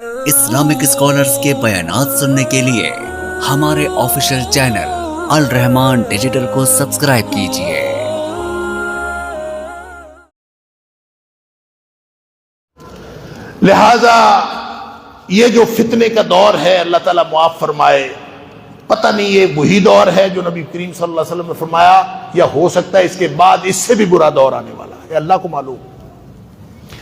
Islamic scholars کے بیانات سننے کے لیے ہمارے آفیشیل چینل الرحمان ڈیجیٹل کو سبسکرائب کیجیے۔ لہذا یہ جو فتنے کا دور ہے اللہ تعالیٰ معاف فرمائے، پتہ نہیں یہ وہی دور ہے جو نبی کریم صلی اللہ علیہ وسلم نے فرمایا، یا ہو سکتا ہے اس کے بعد اس سے بھی برا دور آنے والا ہے، اللہ کو معلوم۔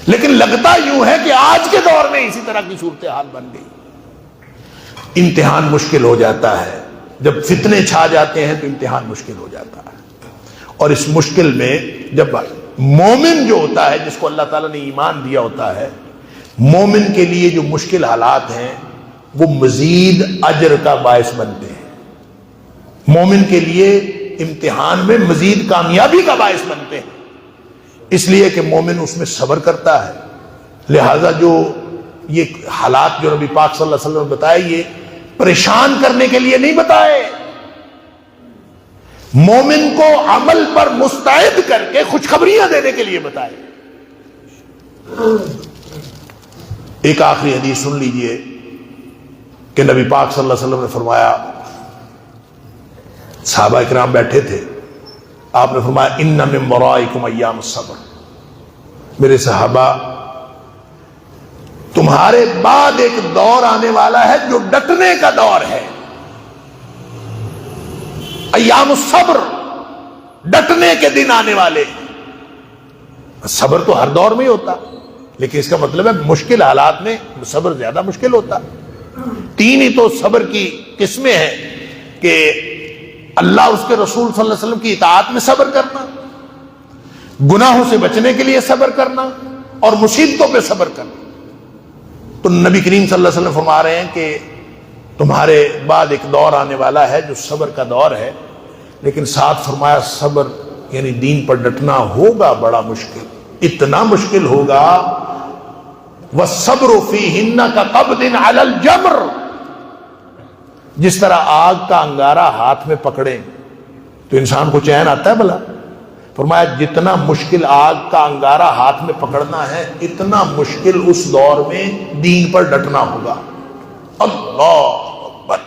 لیکن لگتا یوں ہے کہ آج کے دور میں اسی طرح کی صورتحال بن گئی۔ امتحان مشکل ہو جاتا ہے، جب فتنے چھا جاتے ہیں تو امتحان مشکل ہو جاتا ہے، اور اس مشکل میں جب مومن جو ہوتا ہے، جس کو اللہ تعالیٰ نے ایمان دیا ہوتا ہے، مومن کے لیے جو مشکل حالات ہیں وہ مزید اجر کا باعث بنتے ہیں، مومن کے لیے امتحان میں مزید کامیابی کا باعث بنتے ہیں، اس لیے کہ مومن اس میں صبر کرتا ہے۔ لہذا جو یہ حالات جو نبی پاک صلی اللہ علیہ وسلم نے بتائے، یہ پریشان کرنے کے لیے نہیں بتائے، مومن کو عمل پر مستعد کر کے خوشخبریاں دینے کے لیے بتائے۔ ایک آخری حدیث سن لیجئے کہ نبی پاک صلی اللہ علیہ وسلم نے فرمایا، صحابہ اکرام بیٹھے تھے، آپ نے فرمایا ان من ورائکم ایام الصبر، میرے صحابہ تمہارے بعد ایک دور آنے والا ہے جو ڈٹنے کا دور ہے، ایام الصبر، ڈٹنے کے دن آنے والے۔ صبر تو ہر دور میں ہی ہوتا، لیکن اس کا مطلب ہے مشکل حالات میں صبر زیادہ مشکل ہوتا۔ تین ہی تو صبر کی قسمیں ہیں کہ اللہ اس کے رسول صلی اللہ علیہ وسلم کی اطاعت میں صبر کرنا، گناہوں سے بچنے کے لیے صبر کرنا، اور مصیبتوں پہ صبر کرنا۔ تو نبی کریم صلی اللہ علیہ وسلم فرما رہے ہیں کہ تمہارے بعد ایک دور آنے والا ہے جو صبر کا دور ہے، لیکن ساتھ فرمایا صبر یعنی دین پر ڈٹنا ہوگا بڑا مشکل، اتنا مشکل ہوگا وَالصَّبْرُ فِيهِنَّ كَقَبْضٍ عَلَى الْجَمْرِ، جس طرح آگ کا انگارہ ہاتھ میں پکڑیں تو انسان کو چین آتا ہے بھلا، فرمایا جتنا مشکل آگ کا انگارہ ہاتھ میں پکڑنا ہے، اتنا مشکل اس دور میں دین پر ڈٹنا ہوگا۔ اللہ اکبر!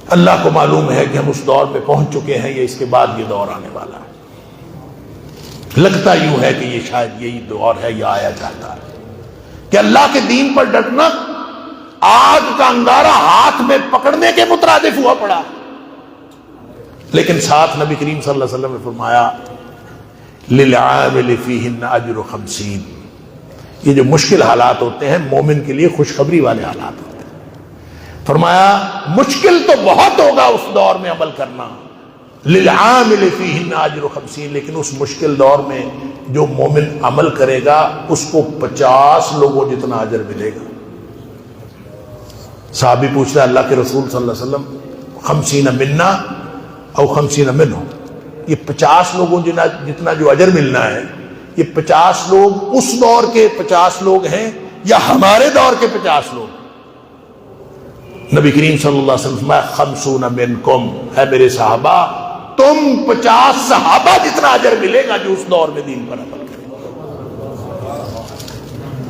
اللہ کو معلوم ہے کہ ہم اس دور پہ پہنچ چکے ہیں، یا اس کے بعد یہ دور آنے والا ہے۔ لگتا یوں ہے کہ یہ شاید یہی دور ہے، یا آیا چاہتا ہے کہ اللہ کے دین پر ڈٹنا آگ کا انگارہ ہاتھ میں پکڑنے کے مترادف ہوا پڑا۔ لیکن ساتھ نبی کریم صلی اللہ علیہ وسلم نے فرمایا لِلْعَامِلِ فِيهِنَّ أَجْرُ 50، یہ جو مشکل حالات ہوتے ہیں مومن کے لیے خوشخبری والے حالات ہوتے ہیں۔ فرمایا مشکل تو بہت ہوگا اس دور میں عمل کرنا، لِلْعَامِلِ فِيهِنَّ أَجْرُ 50، لیکن اس مشکل دور میں جو مومن عمل کرے گا اس کو 50 لوگوں جتنا اجر ملے گا۔ صحابی پوچھتا ہے اللہ کے رسول صلی اللہ علیہ وسلم 50 منا او 50 منہم، یہ 50 لوگوں جتنا جو اجر ملنا ہے، یہ 50 لوگ اس دور کے 50 لوگ ہیں یا ہمارے دور کے 50 لوگ؟ نبی کریم صلی اللہ علیہ وسلم فرمایا 50 منکم، ہے میرے صحابہ تم 50 صحابہ جتنا اجر ملے گا جو اس دور میں دین پر عمل کریں۔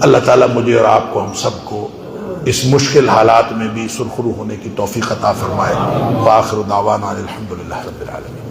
اللہ تعالیٰ مجھے اور آپ کو، ہم سب کو اس مشکل حالات میں بھی سرخرو ہونے کی توفیق عطا فرمائے۔ وآخر دعوانا الحمدللہ رب العالمین۔